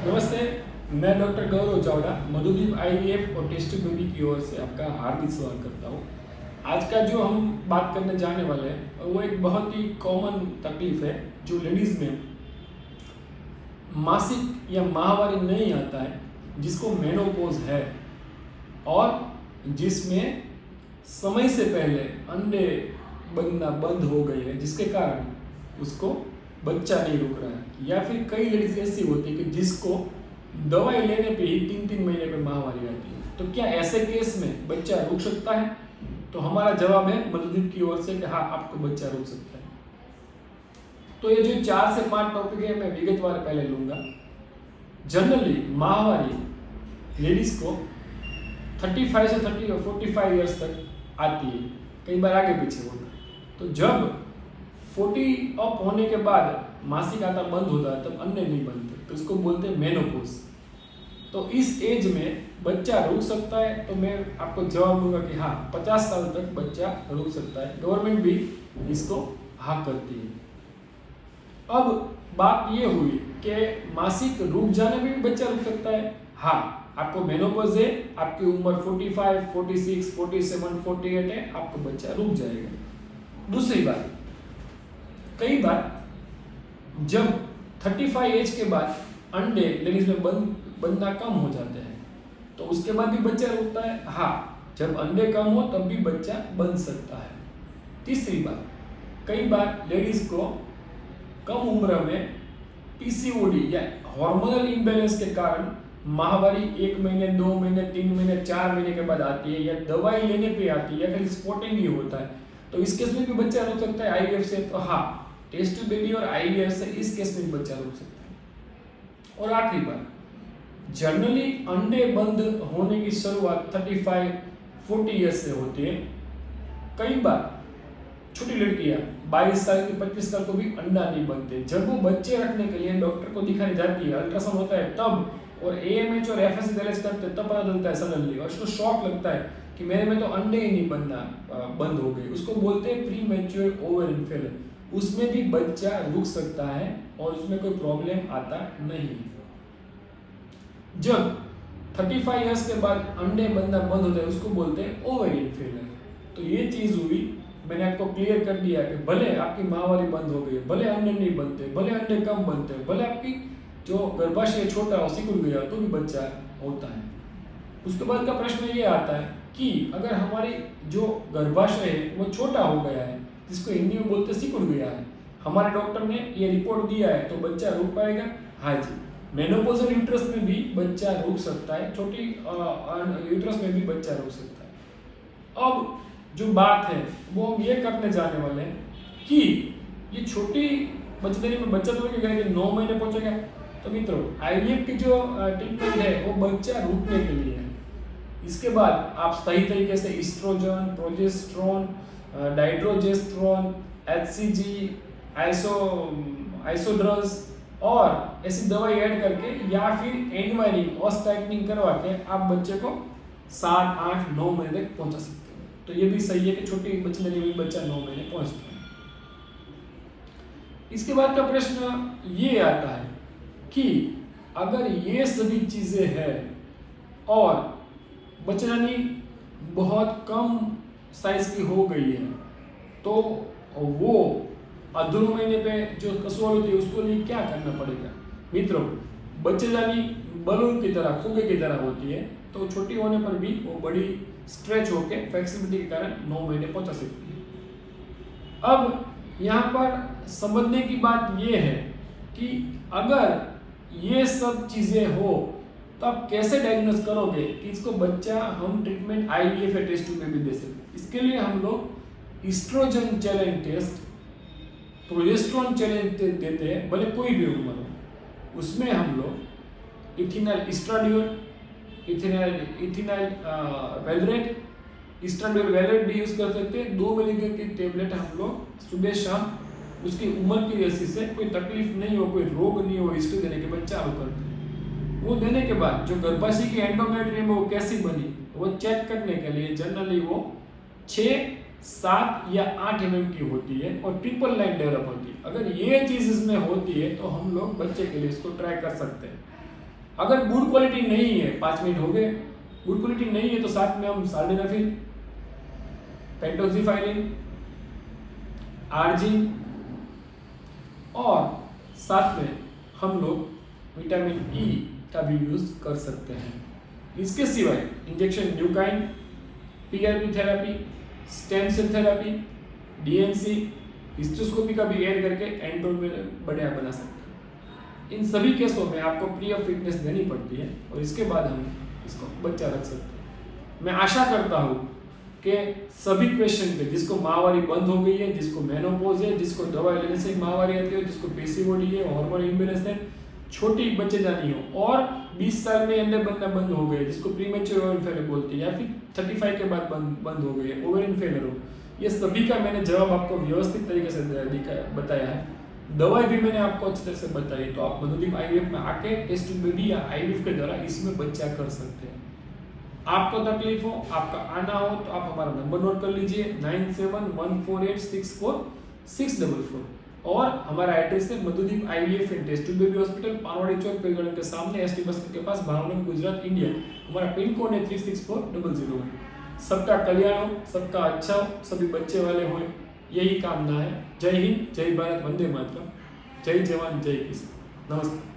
नमस्ते। मैं डॉक्टर गौरव चावड़ा मधुदीप आईवीएफ और टेस्ट बेबी की ओर से आपका हार्दिक स्वागत करता हूँ। आज का जो हम बात करने जाने वाले हैं वो एक बहुत ही कॉमन तकलीफ है जो लेडीज़ में मासिक या माहवारी नहीं आता है, जिसको मेनोपॉज है और जिसमें समय से पहले अंडे बनना बंद हो गए हैं, जिसके कारण उसको बच्चा नहीं रुक रहा है। या फिर कई लेडीज ऐसी होती है कि जिसको दवाई लेने पे ही 3-3 महीने पे माहवारी आती है। तो क्या ऐसे केस में बच्चा रुक सकता है? तो हमारा जवाब है मधुदीप की ओर से कि हाँ, आपको बच्चा रुक सकता है। तो ये जो 4 से 5 टॉपिक है मैं विगतवार पहले लूंगा। जनरली माहवारी लेडीज को 35 से 30 और 45 ईयर्स तक आती है, कई बार आगे पीछे होता है। तो जब 40 अप होने के बाद मासिक आता बंद होता है तब अंडे नहीं बनते, तो इसको बोलते हैं मेनोपॉज। तो इस एज में बच्चा रुक सकता है? तो मैं आपको जवाब दूंगा कि हाँ, 50 साल तक बच्चा रुक सकता है। गवर्नमेंट भी इसको हाँ करती है। अब बात ये हुई कि मासिक रुक जाने में भी बच्चा रुक सकता है। हाँ, आपको मेनोपॉज है, आपकी उम्र 45, 46, 47, 48 है, आपको बच्चा रुक जाएगा। दूसरी बात, कई बार जब 35 एज के बाद अंडे लेडीज में बनना कम हो जाते हैं, तो उसके बाद भी बच्चा रुकता है। हाँ, जब अंडे कम हो तब भी बच्चा बन सकता है। तीसरी बात, कई बार लेडीज को कम उम्र में पीसीओडी या हार्मोनल इम्बैलेंस के कारण माहवारी 1 महीने, 2 महीने, 3 महीने, 4 महीने के बाद आती है, या दवाई लेने पे आती है, या फिर स्पॉटिंग ही होता है, तो इस केस में भी बच्चा रुक सकता है आईवीएफ से। तो हाँ, टेस्ट ट्यूब बेबी और आईवीएफ से इस केस में भी बच्चा रुक सकता है। और आखिरी बात, जनरली अंडे बंद होने की शुरुआत 35-40 ईयर्स से होती है। कई बार छोटी लड़कियां 22 साल की 25 साल को भी अंडा नहीं बनते। जब वो बच्चे रखने के लिए डॉक्टर को दिखाने जाती है, अल्ट्रासाउंड होता है तब, और एएमएच और एफएससी दर्ज करते तब पता चलता है सडनली, और उसको शॉक लगता है कि मेरे में तो अंडे ही नहीं बनना बंद हो गए। उसको बोलते हैं प्री मैच्योर ओवेरियन फेलियर। उसमें भी बच्चा रुक सकता है और उसमें कोई प्रॉब्लम आता नहीं। जब 35 इयर्स के बाद अंडे बनना बंद होता है उसको बोलते हैं ओवेरियन फेलियर। तो ये चीज हुई, मैंने आपको क्लियर कर दिया कि भले आपकी माहवारी बंद हो गई, भले अंडे नहीं बनते, भले अंडे कम बनते, भले आपकी जो गर्भाशय छोटा हो, सिकुड़ गया, तो भी बच्चा होता है। उसके बाद का प्रश्न ये आता है कि अगर हमारी जो गर्भाशय है वो छोटा हो गया है, जिसको हिंदी में बोलते सिकुड़ गया है, हमारे डॉक्टर ने ये रिपोर्ट दिया है, तो बच्चा रुक पाएगा? हाँ जी, मेनोपॉजल यूट्रस में भी बच्चा रुक सकता है, छोटी यूट्रस में भी बच्चा रुक सकता है। अब जो बात है वो हम ये करने जाने वाले हैं कि ये छोटी बच्चेदानी में बच्चा तो क्या करेंगे, 9 महीने पहुंचेगा। तो मित्रों, आईवीएफ की जो ट्रीटमेंट है वो बच्चा रुकने के लिए है। इसके बाद आप सही तरीके से ईस्ट्रोजन, प्रोजेस्टेरोन, डाइड्रोजेस्टेरोन, एचसीजी, आइसोड्रल्स और ऐसी दवाई ऐड करके या फिर एनवायरिंग और स्टाइटनिंग करवा के आप बच्चे को 7, 8, 9 महीने तक पहुंचा सकते हैं। तो ये भी सही है कि छोटी बच्चे में बच्चा 9 महीने पहुंचता है। इसके बाद का प्रश्न ये आता है कि अगर ये सभी चीजें हैं और बच्चेदानी बहुत कम साइज की हो गई है, तो वो अधूरे महीने पे जो कसौल होती है उसको लिए क्या करना पड़ेगा? मित्रों, बच्चेदानी बलून की तरह, फुगे की तरह होती है, तो छोटी होने पर भी वो बड़ी स्ट्रेच होकर फ्लेक्सिबिलिटी के कारण 9 महीने पहुंचा सकती है। अब यहाँ पर समझने की बात ये है कि अगर ये सब चीजें हो तो आप कैसे डायग्नोस करोगे कि इसको बच्चा हम ट्रीटमेंट आईवीएफ या टेस्ट ट्यूब में भी दे सकते। इसके लिए हम लोग oestrogen challenge test, progesterone challenge देते हैं, भले कोई भी उम्र हो। उसमें हम लोग इथिनाइल इस्ट्राडियोल, इथिनाइल वेलरेट, इस्ट्राडियोल वेलरेट भी यूज कर सकते हैं। 2 मिलीग्राम की टेबलेट हम लोग सुबह शाम, उसकी उम्र की वजह से कोई तकलीफ नहीं हो, कोई रोग नहीं हो, हिस्ट्री देने के बाद चालू करते हैं। वो देने के बाद जो गर्भाशय की एंडोमेट्रियम वो कैसी बनी वो चेक करने के लिए जनरली वो 6, 7 या 8 mm की होती है और ट्रिपल लाइन डेवलप होती है। अगर ये चीज इसमें होती है तो हम लोग बच्चे के लिए इसको ट्राई कर सकते हैं। अगर गुड क्वालिटी नहीं है, 5 मिनट हो गए, गुड क्वालिटी नहीं है तो साथ में हम साल्डेनाफिल, पेंटोक्सिफाइलिन, आर्जिन और साथ में हम लोग विटामिन ई का भी यूज कर सकते हैं। इसके सिवाय इंजेक्शन न्यूकाइन, PRP therapy, stem cell therapy, DNC, hysteroscopy का भी ऐड करके एंड्रोन में बढ़िया बना सकते हैं। इन सभी केसों में आपको प्री ऑफ फिटनेस देनी पड़ती है और इसके बाद हम इसको बच्चा रख सकते हैं। मैं आशा करता हूँ कि सभी क्वेश्चन पे, जिसको माहवारी बंद हो गई है, जिसको मेनोपॉज है, जिसको दवाई लेने से माहवारी आती है, जिसको पीसीओडी है, हार्मोन इम्बैलेंस है, छोटी बच्चे जानी हो और 20 साल में अंडे बनना बंद हो गए, जिसको प्रीमेच्योर ओवेरियन फेलियर बोलते हैं, या फिर 35 के बाद बंद हो गए ओवेरियन फेलियर हो, ये सभी का मैंने जवाब आपको व्यवस्थित तरीके से बताया है। दवाई भी मैंने आपको अच्छी तरह से बताई, तो आप मधुदीप आईवीएफ में आके टेस्ट ट्यूब बेबी या आईवीएफ के द्वारा इसमें बच्चा कर सकते हैं। आपको तकलीफ हो, आपका आना हो, तो आप हमारा नंबर नोट कर लीजिए 9714864644 और हमारा एड्रेस है Madhudeep IVF and test tube baby hospital, Panwadi Chowk Pelgadh के सामने, एसटी बस के पास, भावनगर, गुजरात, इंडिया। हमारा पिन कोड है 364001। सबका कल्याण हो, सबका अच्छा हो, सभी बच्चे वाले हो, यही कामना है। जय हिंद, जय भारत, वंदे मातरम, जय जवान, जय किसान। नमस्कार।